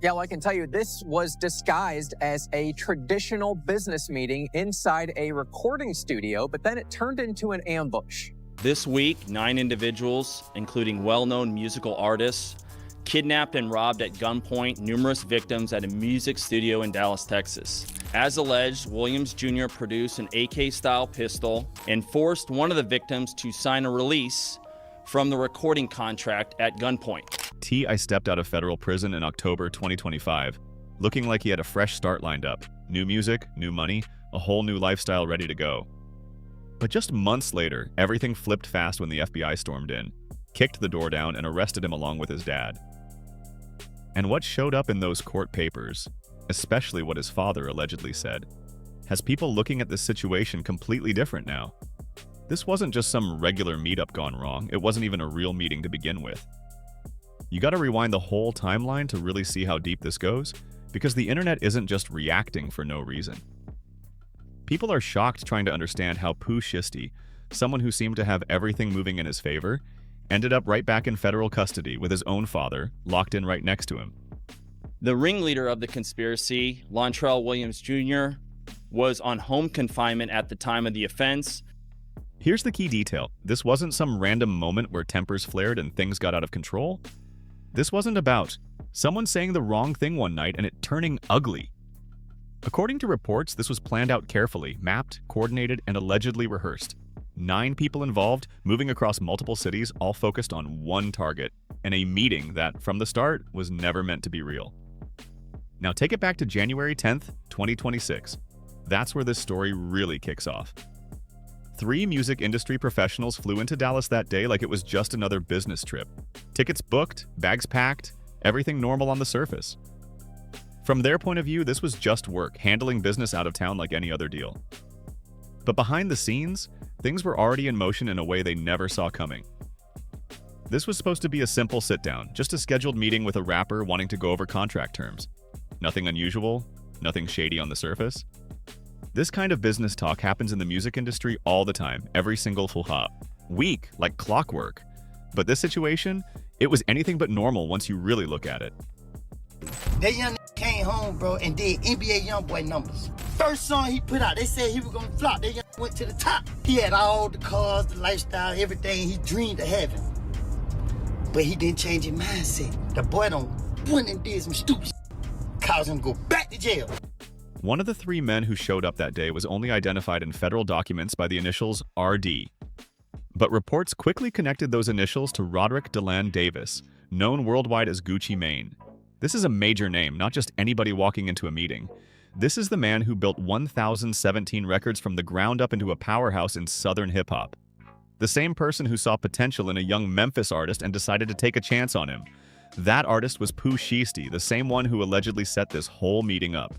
Yeah, well, I can tell you this was disguised as a traditional business meeting inside a recording studio, but then it turned into an ambush. This week, 9 individuals, including well-known musical artists, kidnapped and robbed at gunpoint numerous victims at a music studio in Dallas, Texas. As alleged, Williams Jr. produced an AK-style pistol and forced one of the victims to sign a release from the recording contract at gunpoint. I stepped out of federal prison in October 2025, looking like he had a fresh start lined up. New music, new money, a whole new lifestyle ready to go. But just months later, everything flipped fast when the FBI stormed in, kicked the door down, and arrested him along with his dad. And what showed up in those court papers, especially what his father allegedly said, has people looking at this situation completely different now. This wasn't just some regular meetup gone wrong, it wasn't even a real meeting to begin with. You gotta rewind the whole timeline to really see how deep this goes, because the internet isn't just reacting for no reason. People are shocked trying to understand how Pooh Shiesty, someone who seemed to have everything moving in his favor, ended up right back in federal custody with his own father, locked in right next to him. The ringleader of the conspiracy, Lontrell Williams Jr., was on home confinement at the time of the offense. Here's the key detail. This wasn't some random moment where tempers flared and things got out of control. This wasn't about someone saying the wrong thing one night and it turning ugly. According to reports, this was planned out carefully, mapped, coordinated, and allegedly rehearsed. 9 people involved, moving across multiple cities, all focused on one target, and a meeting that, from the start, was never meant to be real. Now take it back to January 10th, 2026. That's where this story really kicks off. 3 music industry professionals flew into Dallas that day like it was just another business trip. Tickets booked, bags packed, everything normal on the surface. From their point of view, this was just work, handling business out of town like any other deal. But behind the scenes, things were already in motion in a way they never saw coming. This was supposed to be a simple sit-down, just a scheduled meeting with a rapper wanting to go over contract terms. Nothing unusual, nothing shady on the surface. This kind of business talk happens in the music industry all the time, every single full week, like clockwork. But this situation, it was anything but normal once you really look at it. That young came home, bro, and did NBA YoungBoy numbers. First song he put out, they said he was gonna flop. That young went to the top. He had all the cars, the lifestyle, everything he dreamed of having. But he didn't change his mindset. The boy done went and did some stupid shit, caused him to go back to jail. One of the 3 men who showed up that day was only identified in federal documents by the initials RD. But reports quickly connected those initials to Roderick DeLand Davis, known worldwide as Gucci Mane. This is a major name, not just anybody walking into a meeting. This is the man who built 1,017 records from the ground up into a powerhouse in Southern hip-hop. The same person who saw potential in a young Memphis artist and decided to take a chance on him. That artist was Pooh Shiesty, the same one who allegedly set this whole meeting up.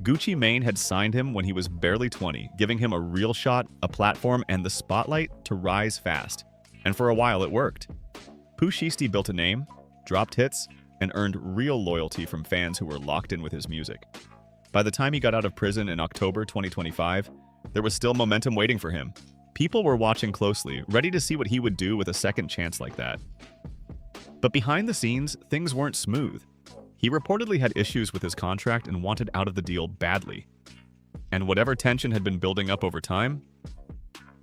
Gucci Mane had signed him when he was barely 20, giving him a real shot, a platform, and the spotlight to rise fast. And for a while it worked. Pooh Shiesty built a name, dropped hits, and earned real loyalty from fans who were locked in with his music. By the time he got out of prison in October 2025, there was still momentum waiting for him. People were watching closely, ready to see what he would do with a second chance like that. But behind the scenes, things weren't smooth. He reportedly had issues with his contract and wanted out of the deal badly. And whatever tension had been building up over time,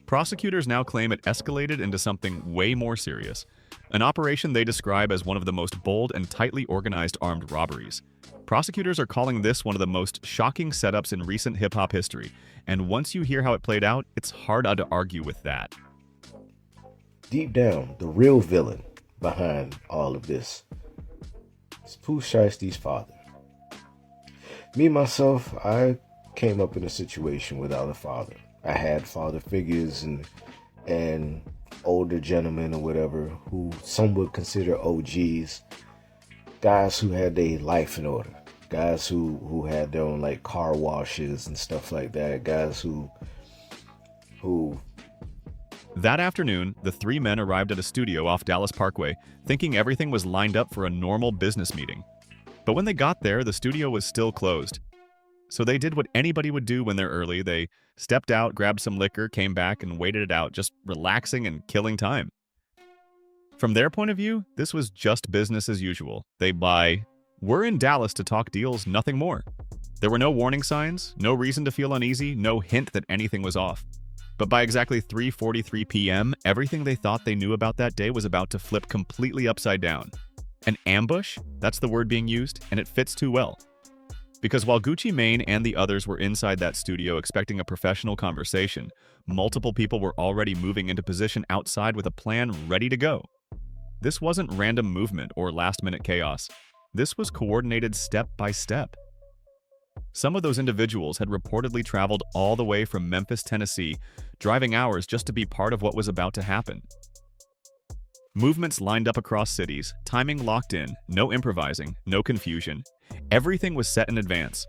prosecutors now claim it escalated into something way more serious. An operation they describe as one of the most bold and tightly organized armed robberies. Prosecutors are calling this one of the most shocking setups in recent hip-hop history, and once you hear how it played out, it's hard to argue with that. Deep down, the real villain behind all of this is Pooh Shiesty's father. Me, myself, I came up in a situation without a father. I had father figures and older gentlemen or whatever who some would consider OGs, guys who had their life in order, guys who had their own like car washes and stuff like that, guys who That afternoon, the 3 men arrived at a studio off Dallas Parkway, thinking everything was lined up for a normal business meeting. But when they got there, the studio was still closed. So they did what anybody would do when they're early. They stepped out, grabbed some liquor, came back, and waited it out, just relaxing and killing time. From their point of view, this was just business as usual. They buy, We're in Dallas to talk deals, nothing more. There were no warning signs, no reason to feel uneasy, no hint that anything was off. But by exactly 3:43 p.m., everything they thought they knew about that day was about to flip completely upside down. An ambush? That's the word being used, and it fits too well. Because while Gucci Mane and the others were inside that studio expecting a professional conversation, multiple people were already moving into position outside with a plan ready to go. This wasn't random movement or last-minute chaos. This was coordinated step by step. Some of those individuals had reportedly traveled all the way from Memphis, Tennessee, driving hours just to be part of what was about to happen. Movements lined up across cities, timing locked in, no improvising, no confusion. Everything was set in advance.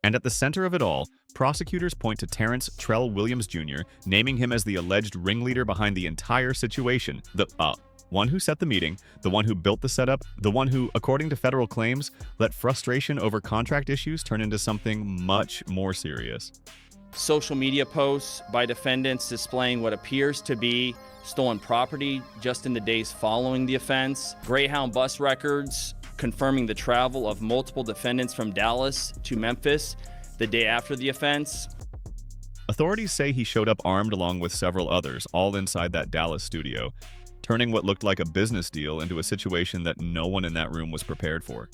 And at the center of it all, prosecutors point to Terrence Trell Williams Jr., naming him as the alleged ringleader behind the entire situation, the one who set the meeting, the one who built the setup, the one who, according to federal claims, let frustration over contract issues turn into something much more serious. Social media posts by defendants displaying what appears to be stolen property just in the days following the offense. Greyhound bus records confirming the travel of multiple defendants from Dallas to Memphis the day after the offense. Authorities say he showed up armed along with several others, all inside that Dallas studio, turning what looked like a business deal into a situation that no one in that room was prepared for.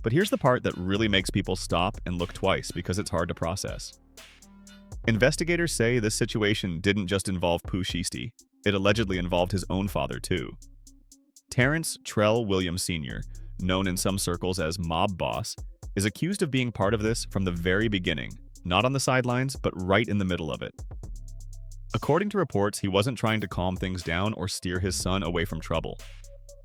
But here's the part that really makes people stop and look twice because it's hard to process. Investigators say this situation didn't just involve Pooh Shiesty, it allegedly involved his own father too. Terrence Trell Williams Sr., known in some circles as Mob Boss, is accused of being part of this from the very beginning, not on the sidelines, but right in the middle of it. According to reports, he wasn't trying to calm things down or steer his son away from trouble.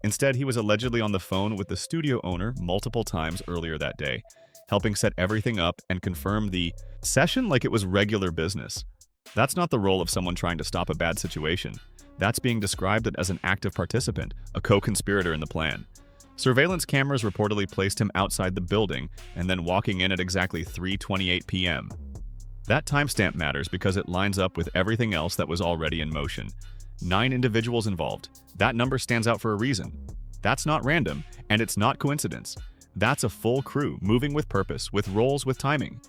Instead, he was allegedly on the phone with the studio owner multiple times earlier that day, helping set everything up and confirm the session like it was regular business. That's not the role of someone trying to stop a bad situation. That's being described as an active participant, a co-conspirator in the plan. Surveillance cameras reportedly placed him outside the building and then walking in at exactly 3:28 p.m. That timestamp matters because it lines up with everything else that was already in motion. 9 individuals involved. That number stands out for a reason. That's not random, and it's not coincidence. That's a full crew moving with purpose, with roles, with timing.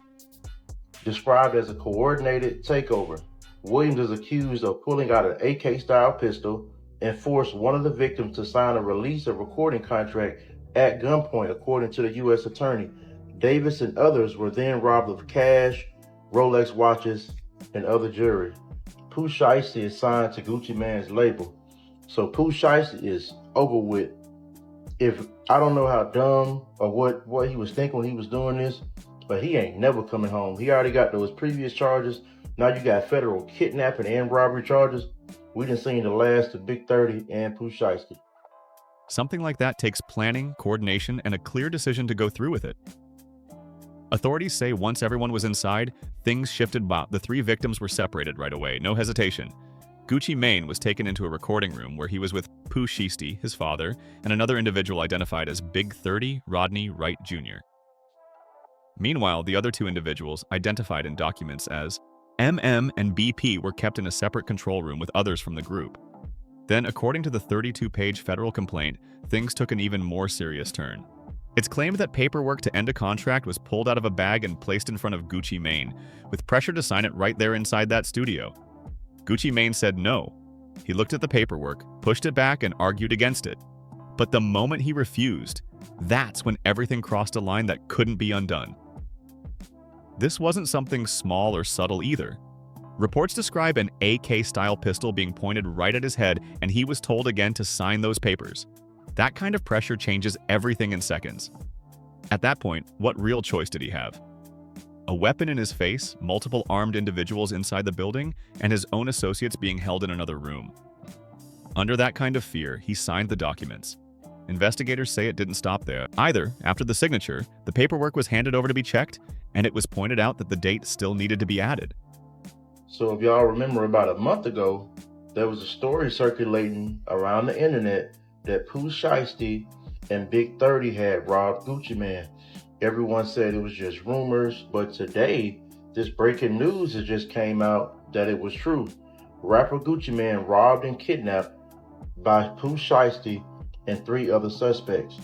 Described as a coordinated takeover, Williams is accused of pulling out an AK-style pistol and forced one of the victims to sign a release of recording contract at gunpoint, according to the U.S. Attorney. Davis and others were then robbed of cash, Rolex watches, and other jewelry. Pooh Shiesty is signed to Gucci Mane's label, so Pooh Shiesty is over with. If I don't know how dumb or what he was thinking when he was doing this, but he ain't never coming home. He already got those previous charges. Now you got federal kidnapping and robbery charges. We done seen the last of Big 30 and Pooh Shiesty. Something like that takes planning, coordination, and a clear decision to go through with it. Authorities say once everyone was inside, things shifted. The 3 victims were separated right away, no hesitation. Gucci Mane was taken into a recording room where he was with Pooh Shiesty, his father, and another individual identified as Big 30 Rodney Wright Jr. Meanwhile, the other 2 individuals, identified in documents as MM and BP, were kept in a separate control room with others from the group. Then, according to the 32-page federal complaint, things took an even more serious turn. It's claimed that paperwork to end a contract was pulled out of a bag and placed in front of Gucci Mane, with pressure to sign it right there inside that studio. Gucci Mane said no. He looked at the paperwork, pushed it back, and argued against it. But the moment he refused, that's when everything crossed a line that couldn't be undone. This wasn't something small or subtle either. Reports describe an AK-style pistol being pointed right at his head, and he was told again to sign those papers. That kind of pressure changes everything in seconds. At that point, what real choice did he have? A weapon in his face, multiple armed individuals inside the building, and his own associates being held in another room. Under that kind of fear, he signed the documents. Investigators say it didn't stop there either. After the signature, the paperwork was handed over to be checked, and it was pointed out that the date still needed to be added. So if y'all remember, about a month ago, there was a story circulating around the internet that Pooh Shiesty and Big 30 had robbed Gucci Mane. Everyone said it was just rumors, but today, this breaking news has just came out that it was true. Rapper Gucci Mane robbed and kidnapped by Pooh Shiesty and 3 other suspects.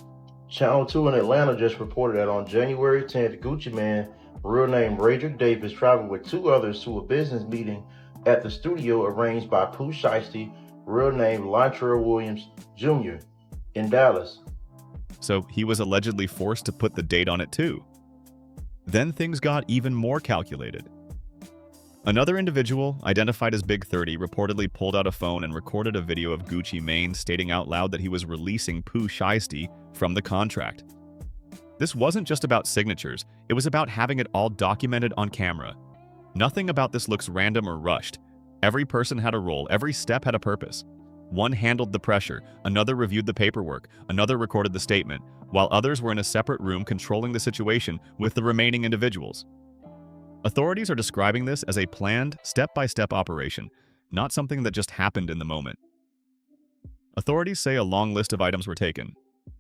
Channel 2 in Atlanta just reported that on January 10th, Gucci Mane, real name Radrick Davis, traveled with 2 others to a business meeting at the studio arranged by Pooh Shiesty, real name Latrell Williams Jr. in Dallas. So he was allegedly forced to put the date on it too. Then things got even more calculated. Another individual, identified as Big 30, reportedly pulled out a phone and recorded a video of Gucci Mane stating out loud that he was releasing Pooh Shiesty from the contract. This wasn't just about signatures, it was about having it all documented on camera. Nothing about this looks random or rushed. Every person had a role, every step had a purpose. One handled the pressure, another reviewed the paperwork, another recorded the statement, while others were in a separate room controlling the situation with the remaining individuals. Authorities are describing this as a planned, step-by-step operation, not something that just happened in the moment. Authorities say a long list of items were taken.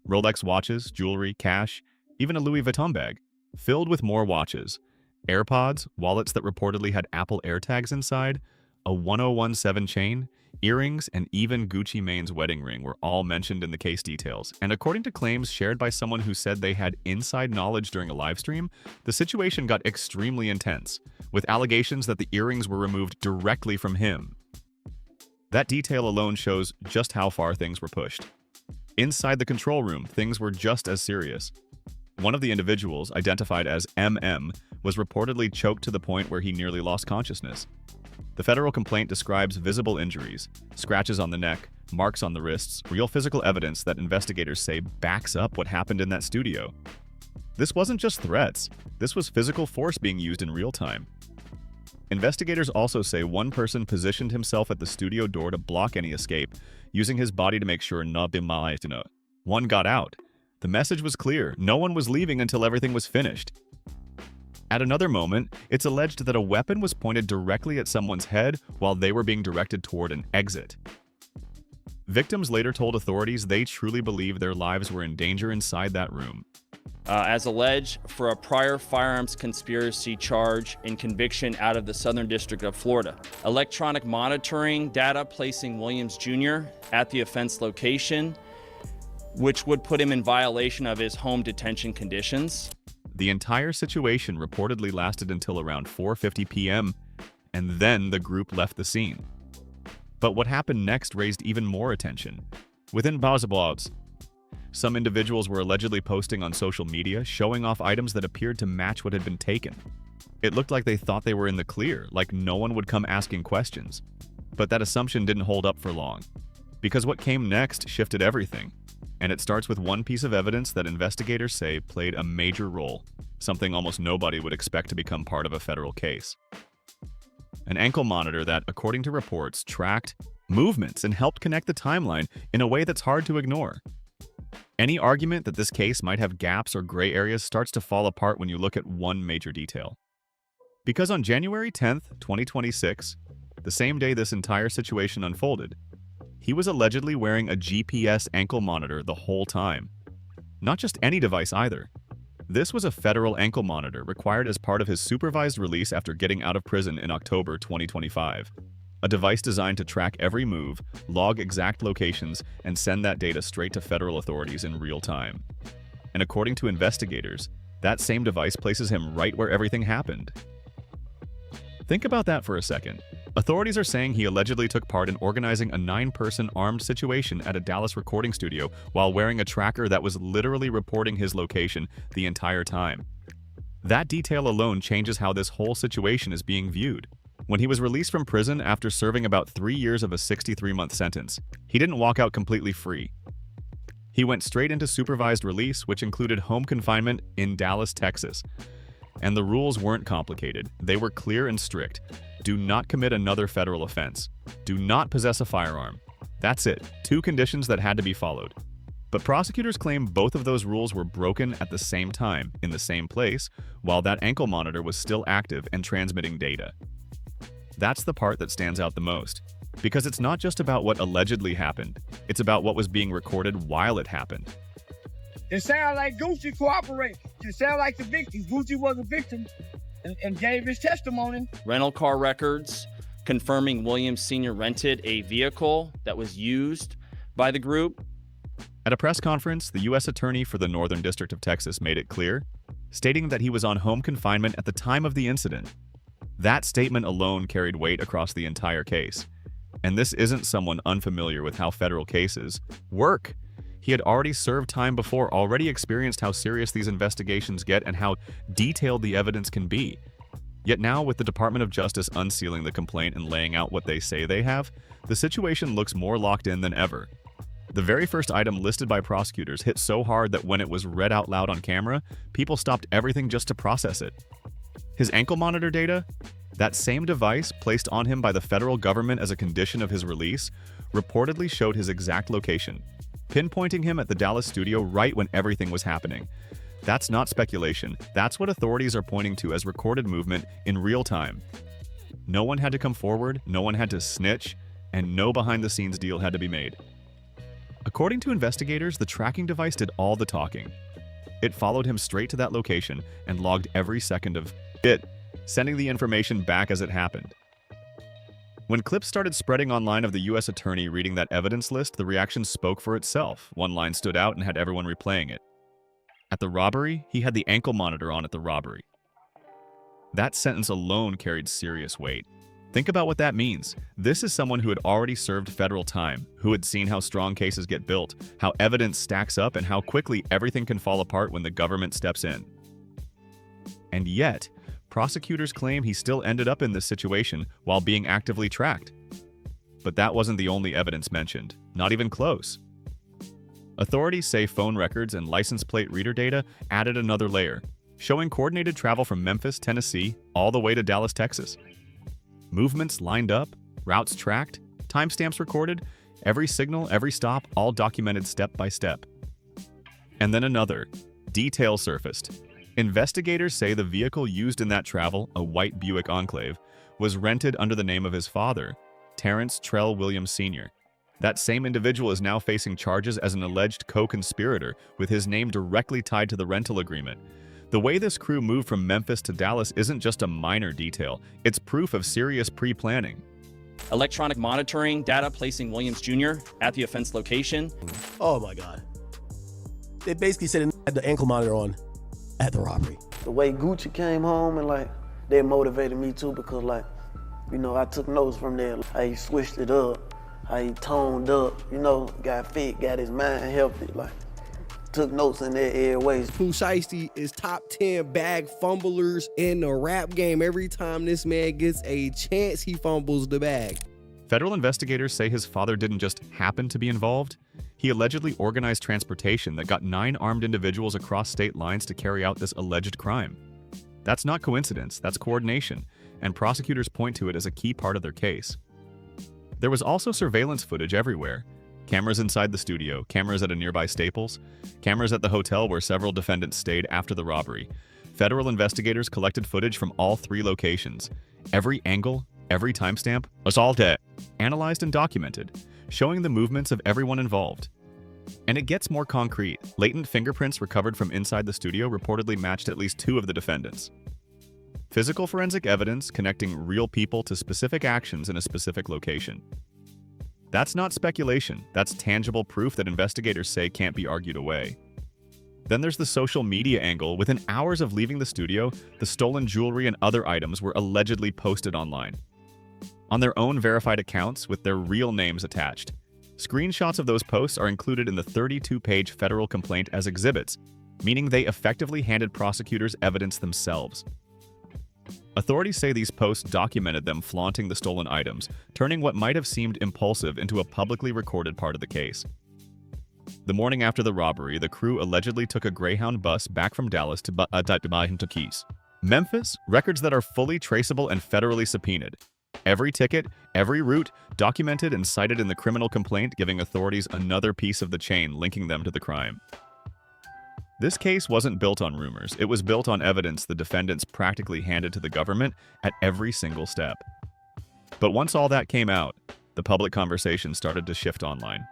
Rolex watches, jewelry, cash, even a Louis Vuitton bag, filled with more watches. AirPods, wallets that reportedly had Apple AirTags inside, a 1017 chain, earrings, and even Gucci Mane's wedding ring were all mentioned in the case details. And according to claims shared by someone who said they had inside knowledge during a live stream, the situation got extremely intense, with allegations that the earrings were removed directly from him. That detail alone shows just how far things were pushed. Inside the control room, things were just as serious. One of the individuals, identified as MM, was reportedly choked to the point where he nearly lost consciousness. The federal complaint describes visible injuries, scratches on the neck, marks on the wrists, real physical evidence that investigators say backs up what happened in that studio. This wasn't just threats, this was physical force being used in real time. Investigators also say one person positioned himself at the studio door to block any escape, using his body to make sure one got out. The message was clear, no one was leaving until everything was finished. At another moment, it's alleged that a weapon was pointed directly at someone's head while they were being directed toward an exit. Victims later told authorities they truly believe their lives were in danger inside that room. As alleged, for a prior firearms conspiracy charge and conviction out of the Southern District of Florida. Electronic monitoring data placing Williams Jr. at the offense location, which would put him in violation of his home detention conditions. The entire situation reportedly lasted until around 4:50 p.m., and then the group left the scene. But what happened next raised even more attention. Within Bauzabots, some individuals were allegedly posting on social media, showing off items that appeared to match what had been taken. It looked like they thought they were in the clear, like no one would come asking questions. But that assumption didn't hold up for long, because what came next shifted everything. And it starts with one piece of evidence that investigators say played a major role, something almost nobody would expect to become part of a federal case. An ankle monitor that, according to reports, tracked movements and helped connect the timeline in a way that's hard to ignore. Any argument that this case might have gaps or gray areas starts to fall apart when you look at one major detail. Because on January 10th, 2026, the same day this entire situation unfolded, he was allegedly wearing a GPS ankle monitor the whole time. Not just any device either. This was a federal ankle monitor required as part of his supervised release after getting out of prison in October 2025. A device designed to track every move, log exact locations, and send that data straight to federal authorities in real time. And according to investigators, that same device places him right where everything happened. Think about that for a second. Authorities are saying he allegedly took part in organizing a 9-person armed situation at a Dallas recording studio while wearing a tracker that was literally reporting his location the entire time. That detail alone changes how this whole situation is being viewed. When he was released from prison after serving about 3 years of a 63-month sentence, he didn't walk out completely free. He went straight into supervised release, which included home confinement in Dallas, Texas. And the rules weren't complicated. They were clear and strict. Do not commit another federal offense. Do not possess a firearm. That's it. 2 conditions that had to be followed. But prosecutors claim both of those rules were broken at the same time, in the same place, while that ankle monitor was still active and transmitting data. That's the part that stands out the most. Because it's not just about what allegedly happened. It's about what was being recorded while it happened. It sounds like Gucci cooperated. It sounds like the victim. Gucci was a victim and gave his testimony. Rental car records confirming Williams Sr. rented a vehicle that was used by the group. At a press conference, the U.S. Attorney for the Northern District of Texas made it clear, stating that he was on home confinement at the time of the incident. That statement alone carried weight across the entire case. And this isn't someone unfamiliar with how federal cases work. He had already served time before, already experienced how serious these investigations get and how detailed the evidence can be. Yet now, with the Department of Justice unsealing the complaint and laying out what they say they have, the situation looks more locked in than ever. The very first item listed by prosecutors hit so hard that when it was read out loud on camera, people stopped everything just to process it. His ankle monitor data? That same device, placed on him by the federal government as a condition of his release, reportedly showed his exact location, pinpointing him at the Dallas studio right when everything was happening. That's not speculation. That's what authorities are pointing to as recorded movement in real time. No one had to come forward, no one had to snitch, and no behind-the-scenes deal had to be made. According to investigators, the tracking device did all the talking. It followed him straight to that location and logged every second of it, sending the information back as it happened. When clips started spreading online of the U.S. Attorney reading that evidence list, the reaction spoke for itself. One line stood out and had everyone replaying it. At the robbery, he had the ankle monitor on at the robbery. That sentence alone carried serious weight. Think about what that means. This is someone who had already served federal time, who had seen how strong cases get built, how evidence stacks up, and how quickly everything can fall apart when the government steps in. And yet, prosecutors claim he still ended up in this situation while being actively tracked. But that wasn't the only evidence mentioned, not even close. Authorities say phone records and license plate reader data added another layer, showing coordinated travel from Memphis, Tennessee, all the way to Dallas, Texas. Movements lined up, routes tracked, timestamps recorded, every signal, every stop, all documented step by step. And then another. Detail surfaced. Investigators say the vehicle used in that travel, a white Buick Enclave, was rented under the name of his father, Terrence Trell Williams Sr. That same individual is now facing charges as an alleged co-conspirator, with his name directly tied to the rental agreement. The way this crew moved from Memphis to Dallas isn't just a minor detail, it's proof of serious pre-planning. Electronic monitoring data placing Williams Jr. at the offense location. Oh my God. They basically said it had the ankle monitor on at the robbery. The way Gucci came home and they motivated me too because I took notes from there. How he switched it up, how he toned up, got fit, got his mind healthy, took notes in their airways. Pooh Shiesty is top 10 bag fumblers in the rap game. Every time this man gets a chance, he fumbles the bag. Federal investigators say his father didn't just happen to be involved. He allegedly organized transportation that got 9 armed individuals across state lines to carry out this alleged crime. That's not coincidence, that's coordination, and prosecutors point to it as a key part of their case. There was also surveillance footage everywhere. Cameras inside the studio, cameras at a nearby Staples, cameras at the hotel where several defendants stayed after the robbery. Federal investigators collected footage from all 3 locations. Every angle, every timestamp, assaulted, analyzed and documented, showing the movements of everyone involved. And it gets more concrete. Latent fingerprints recovered from inside the studio reportedly matched at least 2 of the defendants. Physical forensic evidence connecting real people to specific actions in a specific location. That's not speculation, that's tangible proof that investigators say can't be argued away. Then there's the social media angle. Within hours of leaving the studio, the stolen jewelry and other items were allegedly posted online. On their own verified accounts with their real names attached. Screenshots of those posts are included in the 32-page federal complaint as exhibits, meaning they effectively handed prosecutors evidence themselves. Authorities say these posts documented them flaunting the stolen items, turning what might have seemed impulsive into a publicly recorded part of the case. The morning after the robbery, the crew allegedly took a Greyhound bus back from Dallas to Keys. Memphis, records that are fully traceable and federally subpoenaed. Every ticket, every route, documented and cited in the criminal complaint, giving authorities another piece of the chain linking them to the crime. This case wasn't built on rumors, it was built on evidence the defendants practically handed to the government at every single step. But once all that came out, the public conversation started to shift online.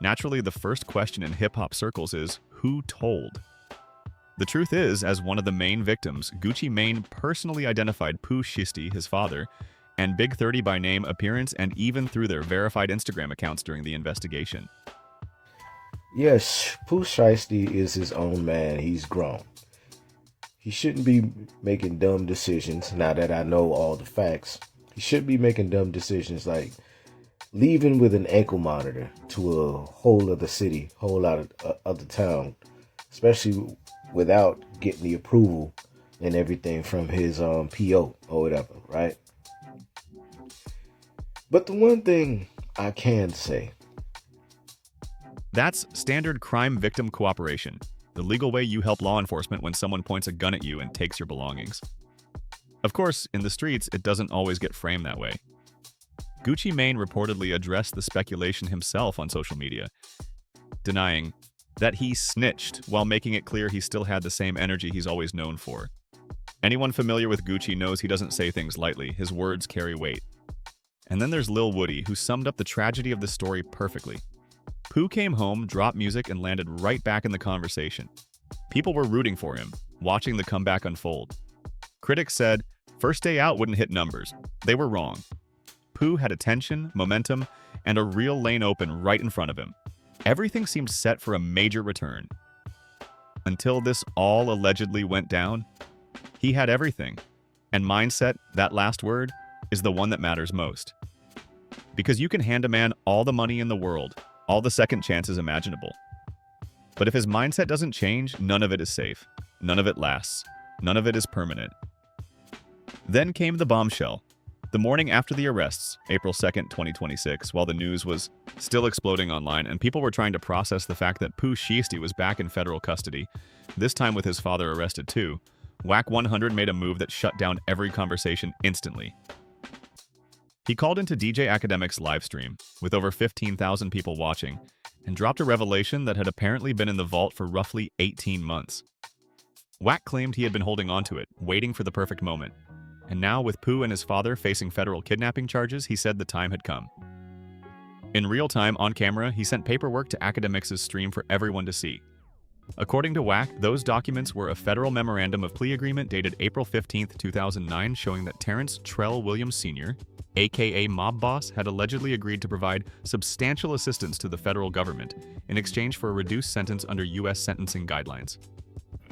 Naturally, the first question in hip-hop circles is, who told? The truth is, as one of the main victims, Gucci Mane personally identified Pooh Shiesty, his father, and Big 30 by name, appearance, and even through their verified Instagram accounts during the investigation. Yes, Pooh Shiesty is his own man. He's grown. He shouldn't be making dumb decisions. Now that I know all the facts, he shouldn't be making dumb decisions like leaving with an ankle monitor to a whole other city, whole lot of other town, especially without getting the approval and everything from his PO or whatever, right? But the one thing I can say, that's standard crime victim cooperation, the legal way you help law enforcement when someone points a gun at you and takes your belongings. Of course, in the streets, it doesn't always get framed that way. Gucci Mane reportedly addressed the speculation himself on social media, denying that he snitched while making it clear he still had the same energy he's always known for. Anyone familiar with Gucci knows he doesn't say things lightly. His words carry weight. And then there's Lil Woody, who summed up the tragedy of the story perfectly. Pooh came home, dropped music, and landed right back in the conversation. People were rooting for him, watching the comeback unfold. Critics said, first day out wouldn't hit numbers. They were wrong. Pooh had attention, momentum, and a real lane open right in front of him. Everything seemed set for a major return. Until this all allegedly went down, he had everything. And mindset, that last word, is the one that matters most. Because you can hand a man all the money in the world, all the second chances imaginable. But if his mindset doesn't change, none of it is safe. None of it lasts. None of it is permanent. Then came the bombshell. The morning after the arrests, April 2nd, 2026, while the news was still exploding online and people were trying to process the fact that Pooh Shiesty was back in federal custody, this time with his father arrested too, Wack 100 made a move that shut down every conversation instantly. He called into DJ Academic's livestream, with over 15,000 people watching, and dropped a revelation that had apparently been in the vault for roughly 18 months. Wack claimed he had been holding onto it, waiting for the perfect moment. And now, with Pooh and his father facing federal kidnapping charges, he said the time had come. In real time, on camera, he sent paperwork to Academics' stream for everyone to see. According to Wack, those documents were a federal memorandum of plea agreement dated April 15, 2009, showing that Terrence Trell Williams Sr., aka Mob Boss, had allegedly agreed to provide substantial assistance to the federal government in exchange for a reduced sentence under U.S. sentencing guidelines.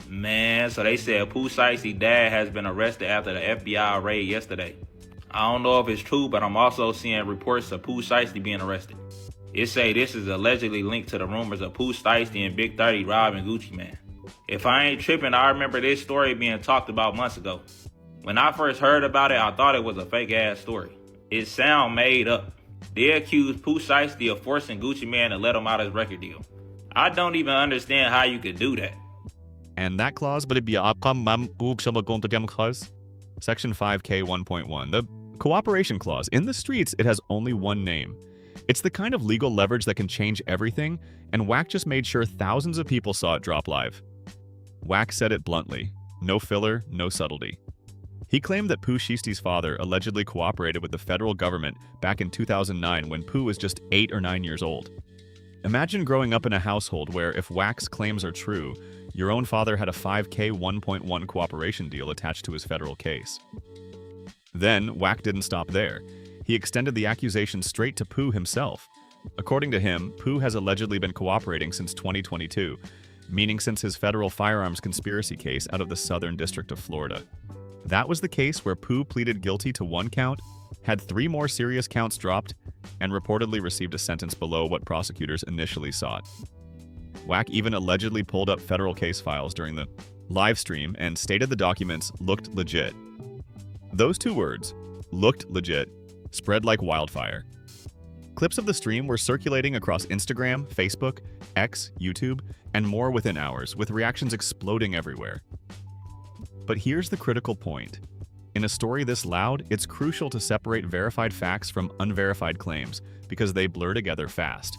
Man, so they said Pooh Shiesty's dad has been arrested after the FBI raid yesterday. I don't know if it's true, but I'm also seeing reports of Pooh Shiesty being arrested. It say this is allegedly linked to the rumors of Pooh Shiesty and Big 30 robbing Gucci Mane. If I ain't tripping, I remember this story being talked about months ago. When I first heard about it, I thought it was a fake-ass story. It sound made up. They accused Pooh Shiesty of forcing Gucci Mane to let him out his record deal. I don't even understand how you could do that. And that clause, but it be Section 5K 1.1, the cooperation clause. In the streets, it has only one name. It's the kind of legal leverage that can change everything, and Wack just made sure thousands of people saw it drop live. Wack said it bluntly. No filler, no subtlety. He claimed that Pooh Shiesty's father allegedly cooperated with the federal government back in 2009 when Pooh was just 8 or 9 years old. Imagine growing up in a household where, if Wack's claims are true, your own father had a 5K 1.1 cooperation deal attached to his federal case. Then, Wack didn't stop there. He extended the accusation straight to Pooh himself. According to him, Pooh has allegedly been cooperating since 2022, meaning since his federal firearms conspiracy case out of the Southern District of Florida. That was the case where Pooh pleaded guilty to 1 count, had 3 more serious counts dropped, and reportedly received a sentence below what prosecutors initially sought. Wack even allegedly pulled up federal case files during the live stream and stated the documents looked legit. Those 2 words, looked legit, spread like wildfire. Clips of the stream were circulating across Instagram, Facebook, X, YouTube, and more within hours, with reactions exploding everywhere. But here's the critical point. In a story this loud, it's crucial to separate verified facts from unverified claims because they blur together fast.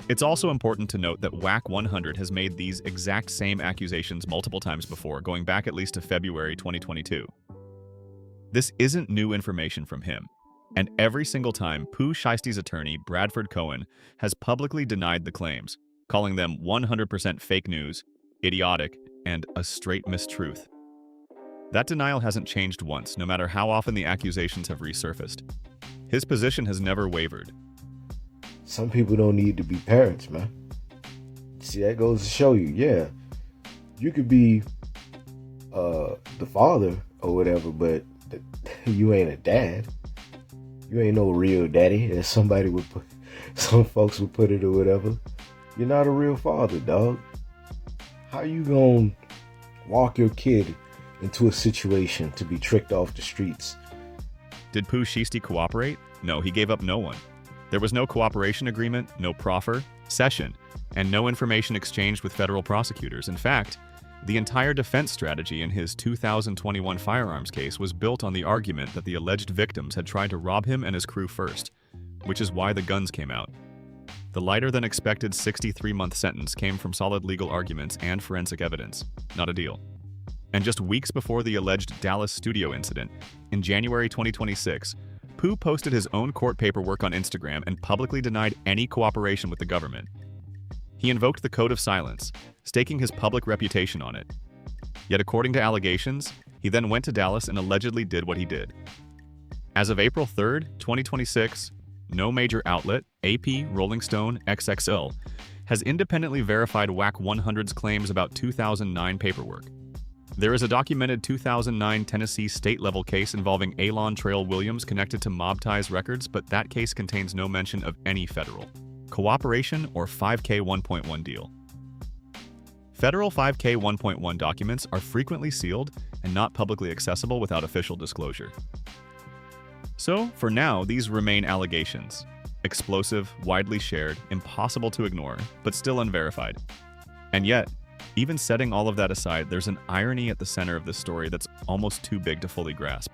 It's also important to note that Wack 100 has made these exact same accusations multiple times before, going back at least to February 2022. This isn't new information from him, and every single time Pooh Shiesty's attorney, Bradford Cohen, has publicly denied the claims, calling them 100% fake news, idiotic, and a straight mistruth. That denial hasn't changed once, no matter how often the accusations have resurfaced. His position has never wavered. Some people don't need to be parents, man. See, that goes to show you, yeah, you could be the father or whatever, but you ain't a dad. You ain't no real daddy, as somebody would put, some folks would put it or whatever. You're not a real father, dog. How you gonna walk your kid into a situation to be tricked off the streets? Did Pooh Shiesty cooperate? No, he gave up no one. There was no cooperation agreement, no proffer, session, and no information exchanged with federal prosecutors. In fact, the entire defense strategy in his 2021 firearms case was built on the argument that the alleged victims had tried to rob him and his crew first, which is why the guns came out. The lighter-than-expected 63-month sentence came from solid legal arguments and forensic evidence, not a deal. And just weeks before the alleged Dallas studio incident, in January 2026, Pooh posted his own court paperwork on Instagram and publicly denied any cooperation with the government. He invoked the code of silence, staking his public reputation on it. Yet according to allegations, he then went to Dallas and allegedly did what he did. As of April 3rd, 2026, no major outlet, AP, Rolling Stone, XXL, has independently verified WAC 100's claims about 2009 paperwork. There is a documented 2009 Tennessee state-level case involving Alon Trail Williams connected to mob ties records, but that case contains no mention of any federal cooperation or 5K 1.1 deal. Federal 5K 1.1 documents are frequently sealed and not publicly accessible without official disclosure. So, for now, these remain allegations. Explosive, widely shared, impossible to ignore, but still unverified. And yet, even setting all of that aside, there's an irony at the center of this story that's almost too big to fully grasp.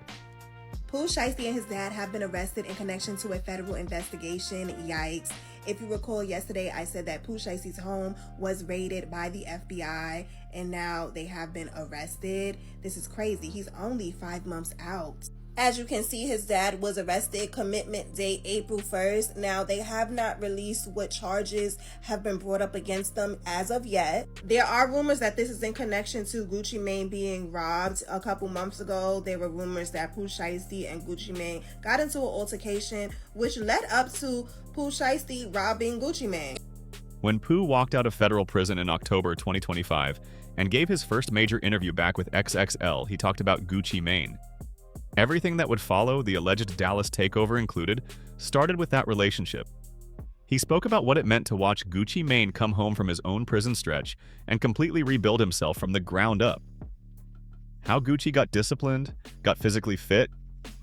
Pooh Shiesty and his dad have been arrested in connection to a federal investigation. Yikes. If you recall yesterday, I said that Pooh Shiesty's home was raided by the FBI, and now they have been arrested. This is crazy. He's only 5 months out. As you can see, his dad was arrested, commitment date April 1st. Now, they have not released what charges have been brought up against them as of yet. There are rumors that this is in connection to Gucci Mane being robbed. A couple months ago, there were rumors that Pooh Shiesty and Gucci Mane got into an altercation, which led up to Pooh Shiesty robbing Gucci Mane. When Pooh walked out of federal prison in October 2025 and gave his first major interview back with XXL, he talked about Gucci Mane. Everything that would follow, the alleged Dallas takeover included, started with that relationship. He spoke about what it meant to watch Gucci Mane come home from his own prison stretch and completely rebuild himself from the ground up. How Gucci got disciplined, got physically fit,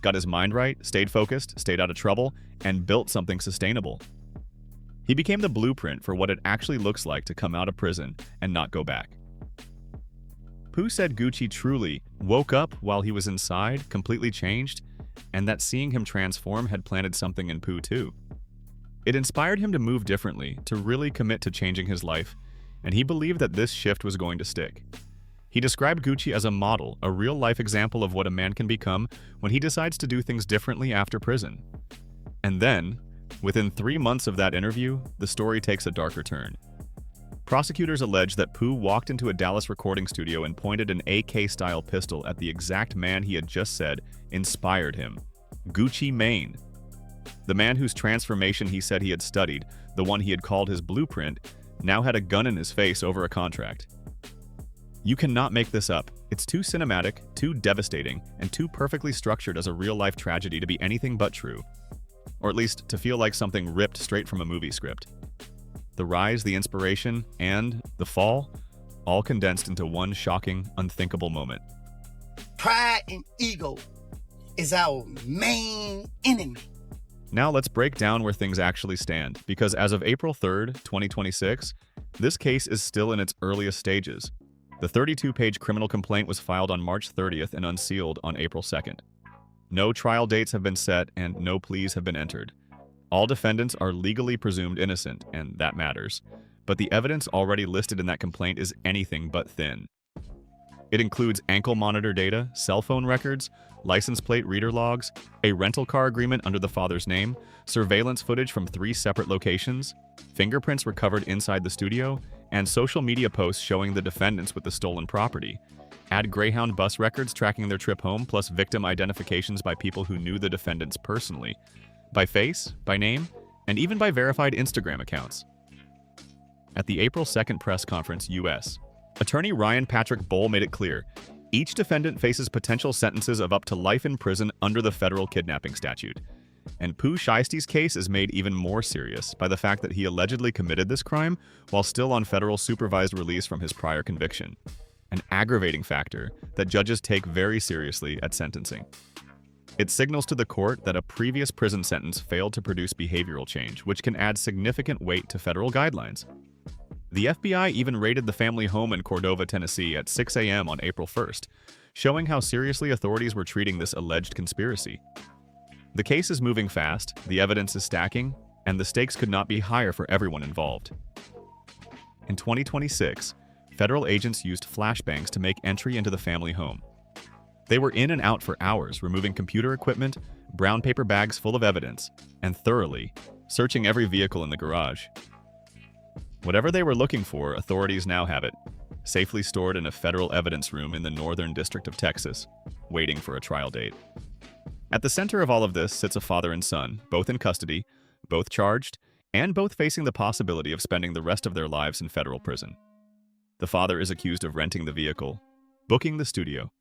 got his mind right, stayed focused, stayed out of trouble, and built something sustainable. He became the blueprint for what it actually looks like to come out of prison and not go back. Pooh said Gucci truly woke up while he was inside, completely changed, and that seeing him transform had planted something in Pooh too. It inspired him to move differently, to really commit to changing his life, and he believed that this shift was going to stick. He described Gucci as a model, a real-life example of what a man can become when he decides to do things differently after prison. And then, within 3 months of that interview, the story takes a darker turn. Prosecutors allege that Pooh walked into a Dallas recording studio and pointed an AK-style pistol at the exact man he had just said inspired him, Gucci Mane. The man whose transformation he said he had studied, the one he had called his blueprint, now had a gun in his face over a contract. You cannot make this up. It's too cinematic, too devastating, and too perfectly structured as a real-life tragedy to be anything but true. Or at least to feel like something ripped straight from a movie script. The rise, the inspiration, and the fall, all condensed into one shocking, unthinkable moment. Pride and ego is our main enemy. Now let's break down where things actually stand, because as of April 3rd, 2026, this case is still in its earliest stages. The 32-page criminal complaint was filed on March 30th and unsealed on April 2nd. No trial dates have been set and no pleas have been entered. All defendants are legally presumed innocent, and that matters. But the evidence already listed in that complaint is anything but thin. It includes ankle monitor data, cell phone records, license plate reader logs, a rental car agreement under the father's name, surveillance footage from 3 separate locations, fingerprints recovered inside the studio, and social media posts showing the defendants with the stolen property. Add Greyhound bus records tracking their trip home, plus victim identifications by people who knew the defendants personally. By face, by name, and even by verified Instagram accounts. At the April 2nd press conference, U.S. Attorney Ryan Patrick Bowl made it clear, each defendant faces potential sentences of up to life in prison under the federal kidnapping statute. And Pooh Shiesty's case is made even more serious by the fact that he allegedly committed this crime while still on federal supervised release from his prior conviction, an aggravating factor that judges take very seriously at sentencing. It signals to the court that a previous prison sentence failed to produce behavioral change, which can add significant weight to federal guidelines. The FBI even raided the family home in Cordova, Tennessee at 6 a.m. on April 1st, showing how seriously authorities were treating this alleged conspiracy. The case is moving fast, the evidence is stacking, and the stakes could not be higher for everyone involved. In 2026, federal agents used flashbangs to make entry into the family home. They were in and out for hours, removing computer equipment, brown paper bags full of evidence, and thoroughly searching every vehicle in the garage. Whatever they were looking for, authorities now have it, safely stored in a federal evidence room in the Northern District of Texas, waiting for a trial date. At the center of all of this sits a father and son, both in custody, both charged, and both facing the possibility of spending the rest of their lives in federal prison. The father is accused of renting the vehicle, booking the studio,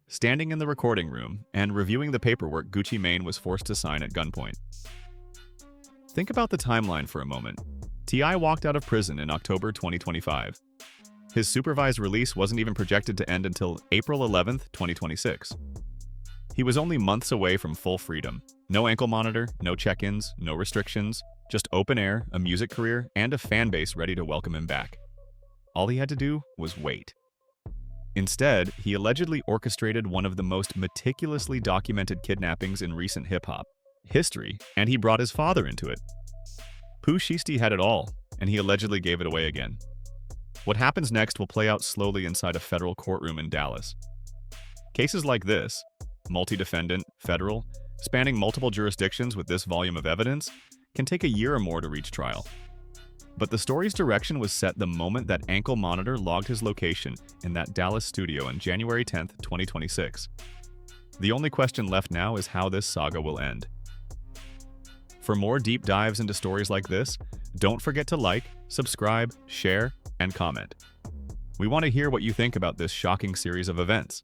standing in the recording room, and reviewing the paperwork Gucci Mane was forced to sign at gunpoint. Think about the timeline for a moment. T.I. walked out of prison in October 2025. His supervised release wasn't even projected to end until April 11, 2026. He was only months away from full freedom. No ankle monitor, no check-ins, no restrictions, just open air, a music career, and a fan base ready to welcome him back. All he had to do was wait. Instead, he allegedly orchestrated one of the most meticulously documented kidnappings in recent hip-hop history, and he brought his father into it. Pooh Shiesty had it all, and he allegedly gave it away again. What happens next will play out slowly inside a federal courtroom in Dallas. Cases like this, multi-defendant, federal, spanning multiple jurisdictions with this volume of evidence, can take a year or more to reach trial. But the story's direction was set the moment that Ankle Monitor logged his location in that Dallas studio on January 10, 2026. The only question left now is how this saga will end. For more deep dives into stories like this, don't forget to like, subscribe, share, and comment. We want to hear what you think about this shocking series of events.